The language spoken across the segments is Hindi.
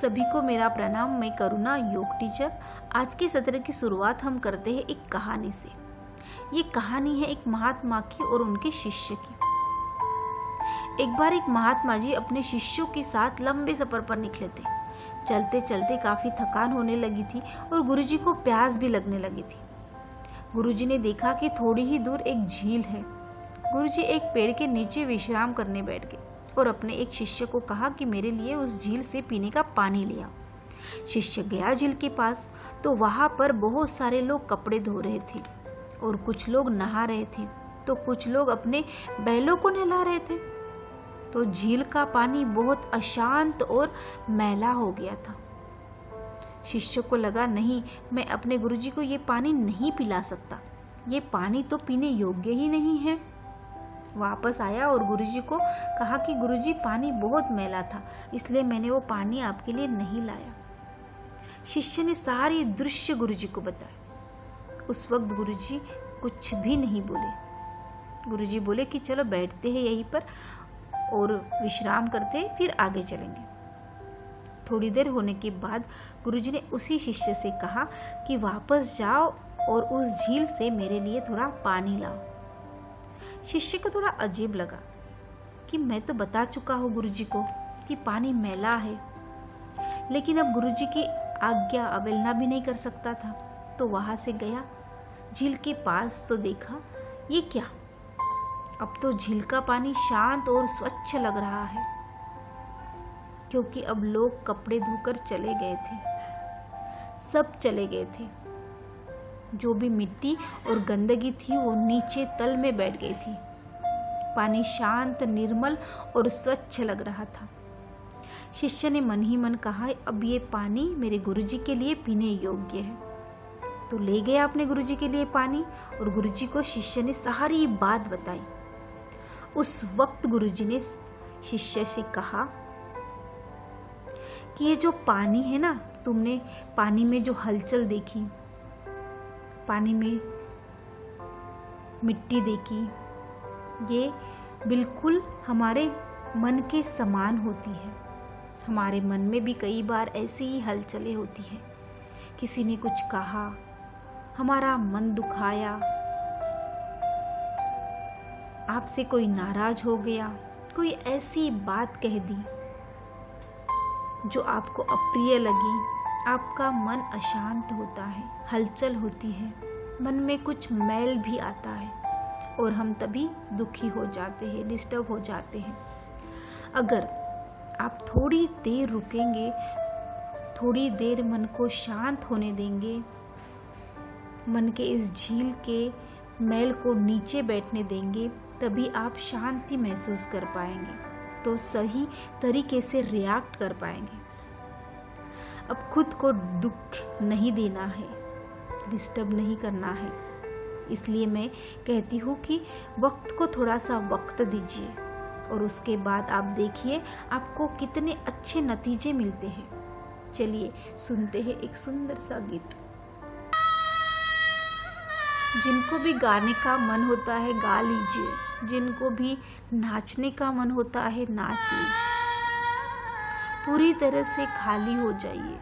सभी को मेरा प्रणाम। मैं करुणा, योग टीचर। आज के सत्र की शुरुआत हम करते हैं एक कहानी से। ये कहानी है एक महात्मा की और उनके शिष्य की। एक बार एक महात्मा जी अपने शिष्यों के साथ लंबे सफर पर निकले थे। चलते चलते काफी थकान होने लगी थी और गुरुजी को प्यास भी लगने लगी थी। गुरुजी ने देखा कि थोड़ी ही दूर एक झील है। गुरुजी एक पेड़ के नीचे विश्राम करने बैठ गए और अपने एक शिष्य को कहा कि मेरे लिए उस झील से पीने का पानी ले आओ। शिष्य गया झील के पास तो वहां पर बहुत सारे लोग कपड़े धो रहे थे और कुछ लोग नहा रहे थे तो कुछ लोग अपने बैलों को नहला रहे थे। तो झील का पानी बहुत अशांत और मैला हो गया था। शिष्य को लगा, नहीं, मैं अपने गुरुजी को ये पानी नहीं पिला सकता, ये पानी तो पीने योग्य ही नहीं है। वापस आया और गुरुजी को कहा कि गुरुजी, पानी बहुत मैला था, इसलिए मैंने वो पानी आपके लिए नहीं लाया। शिष्य ने सारी दृश्य गुरुजी को बताया। उस वक्त गुरुजी कुछ भी नहीं बोले। गुरुजी बोले कि चलो बैठते हैं यहीं पर और विश्राम करते हैं, फिर आगे चलेंगे। थोड़ी देर होने के बाद गुरुजी ने उसी शिष्य से कहा कि वापस जाओ और उस झील से मेरे लिए थोड़ा पानी लाओ। शिष्य को थोड़ा अजीब लगा कि मैं तो बता चुका हूँ गुरुजी को कि पानी मैला है, लेकिन अब गुरुजी की आज्ञा अवहेलना भी नहीं कर सकता था। तो वहां से गया झील के पास तो देखा, ये क्या, अब तो झील का पानी शांत और स्वच्छ लग रहा है, क्योंकि अब लोग कपड़े धोकर चले गए थे। सब चले गए थे। जो भी मिट्टी और गंदगी थी वो नीचे तल में बैठ गई थी। पानी शांत, निर्मल और स्वच्छ लग रहा था। शिष्य ने मन ही मन कहा, अब ये पानी मेरे गुरुजी के लिए पीने योग्य है। तो ले गया अपने गुरुजी के लिए पानी और गुरुजी को शिष्य ने सारी बात बताई। उस वक्त गुरुजी ने शिष्य से कहा कि ये जो पानी है ना, तुमने पानी में जो हलचल देखी, पानी में मिट्टी देखी, ये बिल्कुल हमारे मन के समान होती है। हमारे मन में भी कई बार ऐसी ही हलचलें होती हैं। किसी ने कुछ कहा, हमारा मन दुखाया, आपसे कोई नाराज हो गया, कोई ऐसी बात कह दी जो आपको अप्रिय लगी, आपका मन अशांत होता है, हलचल होती है, मन में कुछ मैल भी आता है और हम तभी दुखी हो जाते हैं, डिस्टर्ब हो जाते हैं। अगर आप थोड़ी देर रुकेंगे, थोड़ी देर मन को शांत होने देंगे, मन के इस झील के मैल को नीचे बैठने देंगे, तभी आप शांति महसूस कर पाएंगे, तो सही तरीके से रिएक्ट कर पाएंगे। अब खुद को दुख नहीं देना है, डिस्टर्ब नहीं करना है। इसलिए मैं कहती हूँ कि वक्त को थोड़ा सा वक्त दीजिए और उसके बाद आप देखिए आपको कितने अच्छे नतीजे मिलते हैं। चलिए सुनते हैं एक सुंदर सा गीत। जिनको भी गाने का मन होता है गा लीजिए, जिनको भी नाचने का मन होता है नाच लीजिए, पूरी तरह से खाली हो जाइए।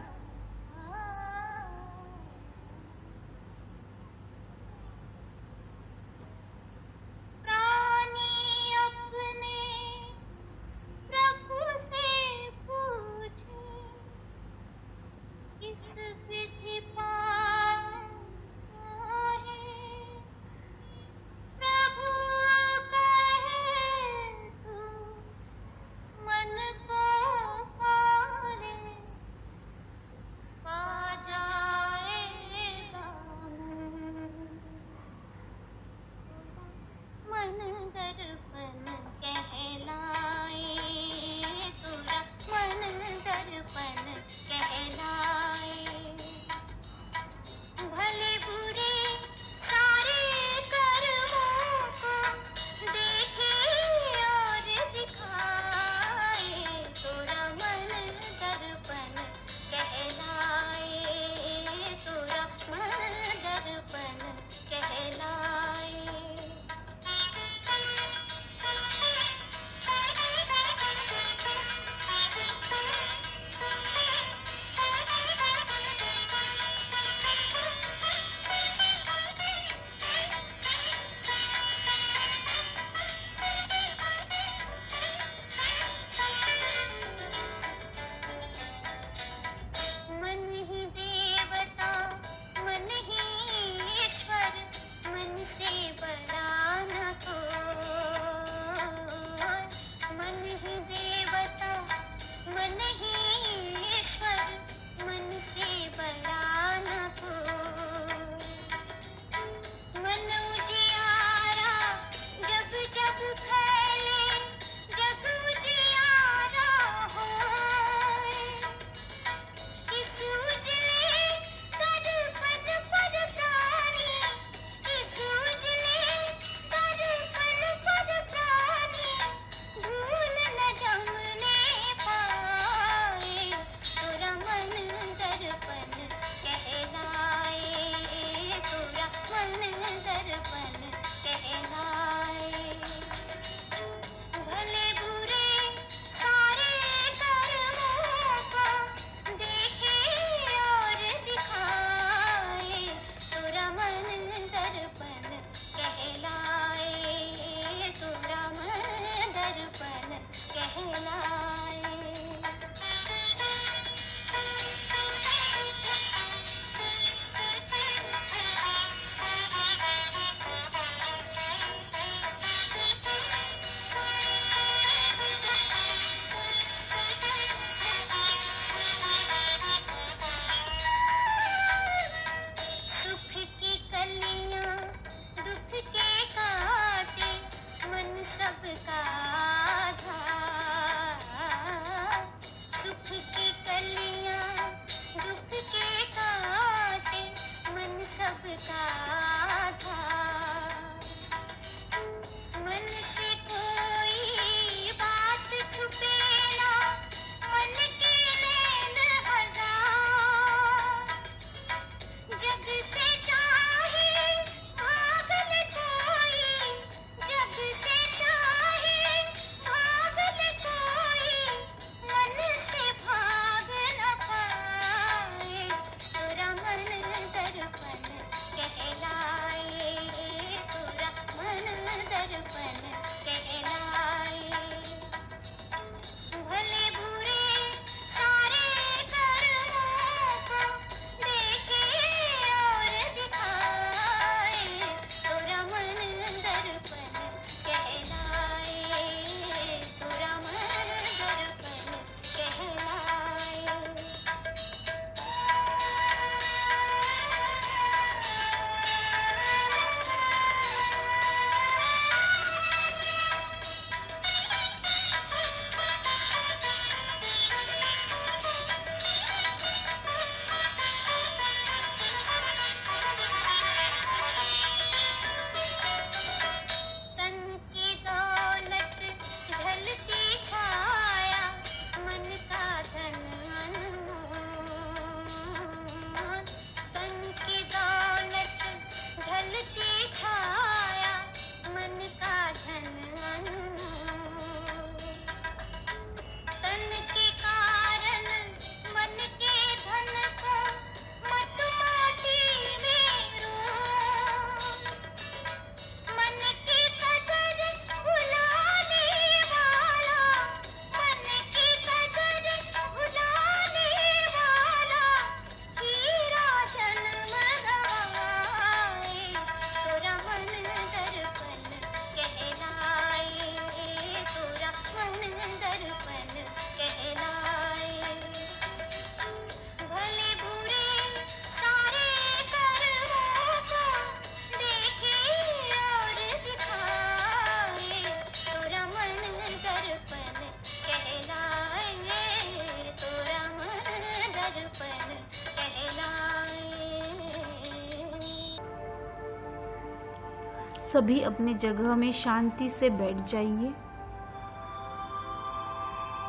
सभी अपनी जगह में शांति से बैठ जाइए।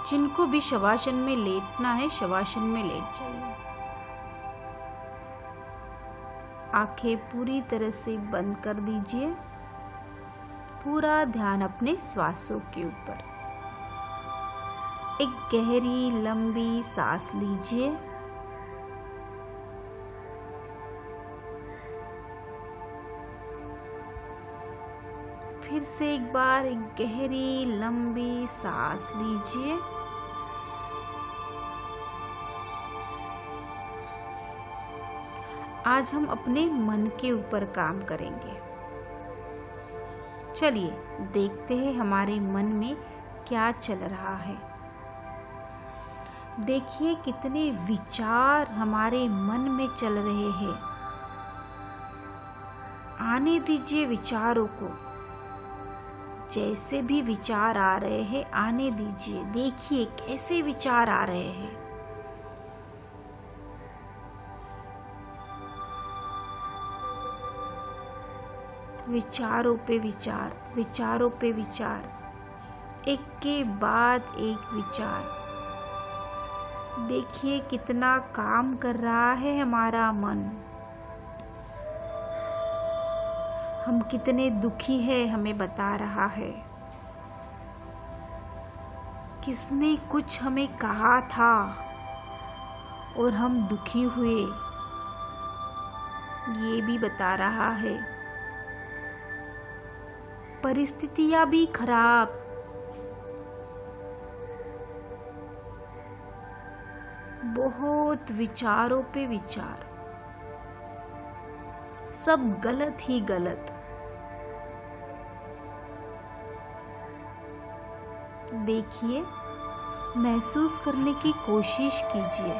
जिनको भी शवासन में लेटना है, शवासन में लेट जाइए। आंखें पूरी तरह से बंद कर दीजिए। पूरा ध्यान अपने श्वासों के ऊपर। एक गहरी लंबी सांस लीजिए। फिर से एक बार एक गहरी लंबी सांस लीजिए। आज हम अपने मन के ऊपर काम करेंगे। चलिए देखते हैं हमारे मन में क्या चल रहा है। देखिए कितने विचार हमारे मन में चल रहे हैं। आने दीजिए विचारों को। जैसे भी विचार आ रहे हैं आने दीजिए। देखिए कैसे विचार आ रहे हैं। विचारों पे विचार, विचारों पे विचार, एक के बाद एक विचार। देखिए कितना काम कर रहा है हमारा मन। हम कितने दुखी हैं हमें बता रहा है। किसने कुछ हमें कहा था और हम दुखी हुए, ये भी बता रहा है। परिस्थितियां भी खराब। बहुत विचारों पे विचार, सब गलत ही गलत। देखिए, महसूस करने की कोशिश कीजिए।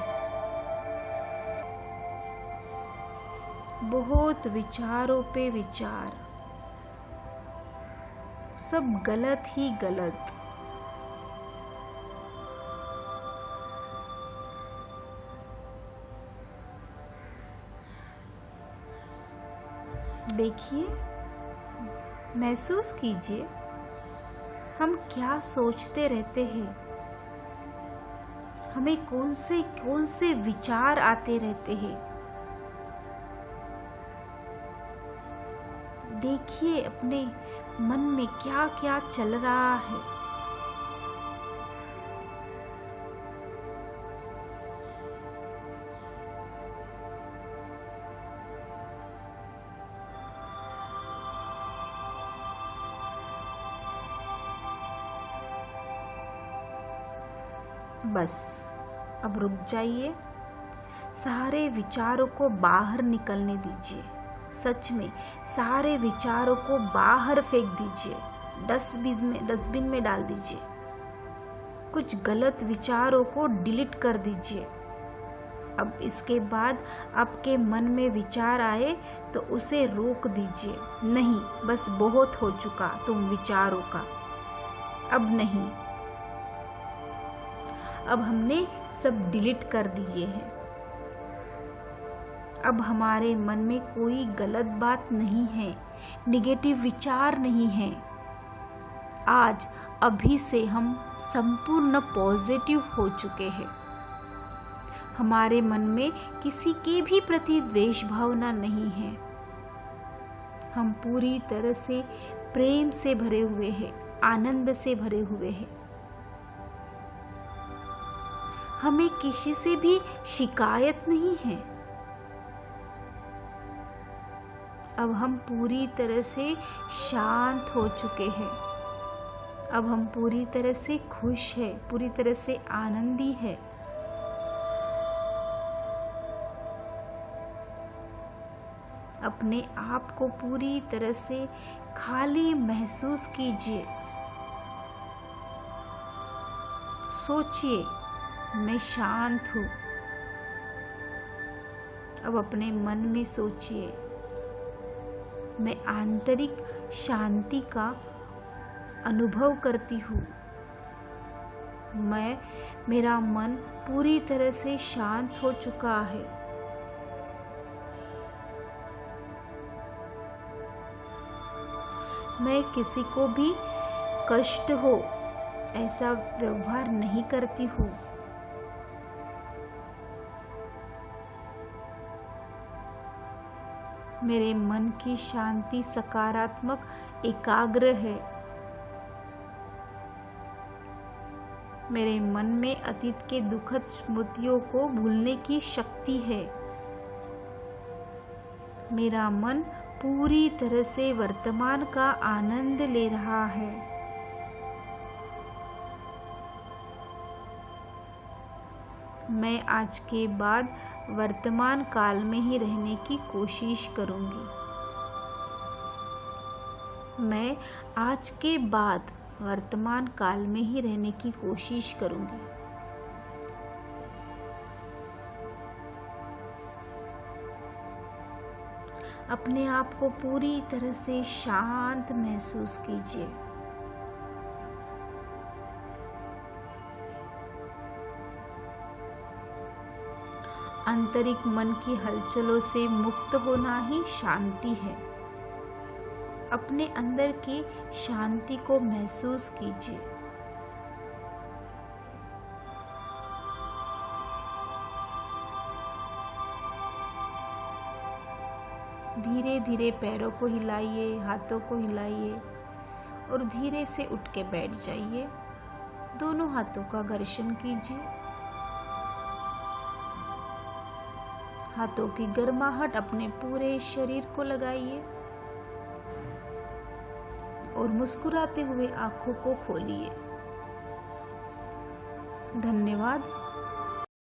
बहुत विचारों पे विचार, सब गलत ही गलत। देखिए, महसूस कीजिए हम क्या सोचते रहते हैं। हमें कौन से विचार आते रहते हैं। देखिए अपने मन में क्या क्या चल रहा है। बस अब रुक जाइए। सारे विचारों को बाहर निकलने दीजिए। सच में सारे विचारों को बाहर फेंक दीजिए। डस्टबिन में डाल दीजिए। कुछ गलत विचारों को डिलीट कर दीजिए। अब इसके बाद आपके मन में विचार आए तो उसे रोक दीजिए। नहीं, बस बहुत हो चुका तुम विचारों का, अब नहीं। अब हमने सब डिलीट कर दिए हैं। अब हमारे मन में कोई गलत बात नहीं है, निगेटिव विचार नहीं है। आज अभी से हम संपूर्ण पॉजिटिव हो चुके हैं। हमारे मन में किसी के भी प्रति द्वेष भावना नहीं है। हम पूरी तरह से प्रेम से भरे हुए हैं, आनंद से भरे हुए हैं। हमें किसी से भी शिकायत नहीं है। अब हम पूरी तरह से शांत हो चुके हैं। अब हम पूरी तरह से खुश हैं, पूरी तरह से आनंदी है। अपने आप को पूरी तरह से खाली महसूस कीजिए। सोचिए, मैं शांत हूँ। अब अपने मन में सोचिए, मैं आंतरिक शांति का अनुभव करती हूँ। मेरा मन पूरी तरह से शांत हो चुका है। मैं किसी को भी कष्ट हो ऐसा व्यवहार नहीं करती हूँ। मेरे मन की शांति सकारात्मक एकाग्र है। मेरे मन में अतीत के दुखद स्मृतियों को भूलने की शक्ति है। मेरा मन पूरी तरह से वर्तमान का आनंद ले रहा है। मैं आज के बाद वर्तमान काल में ही रहने की कोशिश करूंगी। मैं आज के बाद वर्तमान काल में ही रहने की कोशिश करूंगी। अपने आप को पूरी तरह से शांत महसूस कीजिए। आंतरिक मन की हलचलों से मुक्त होना ही शांति है। अपने अंदर की शांति को महसूस कीजिए। धीरे धीरे पैरों को हिलाइए, हाथों को हिलाइए और धीरे से उठ के बैठ जाइए। दोनों हाथों का घर्षण कीजिए। हाथों की गर्माहट अपने पूरे शरीर को लगाइए और मुस्कुराते हुए आंखों को खोलिए। धन्यवाद।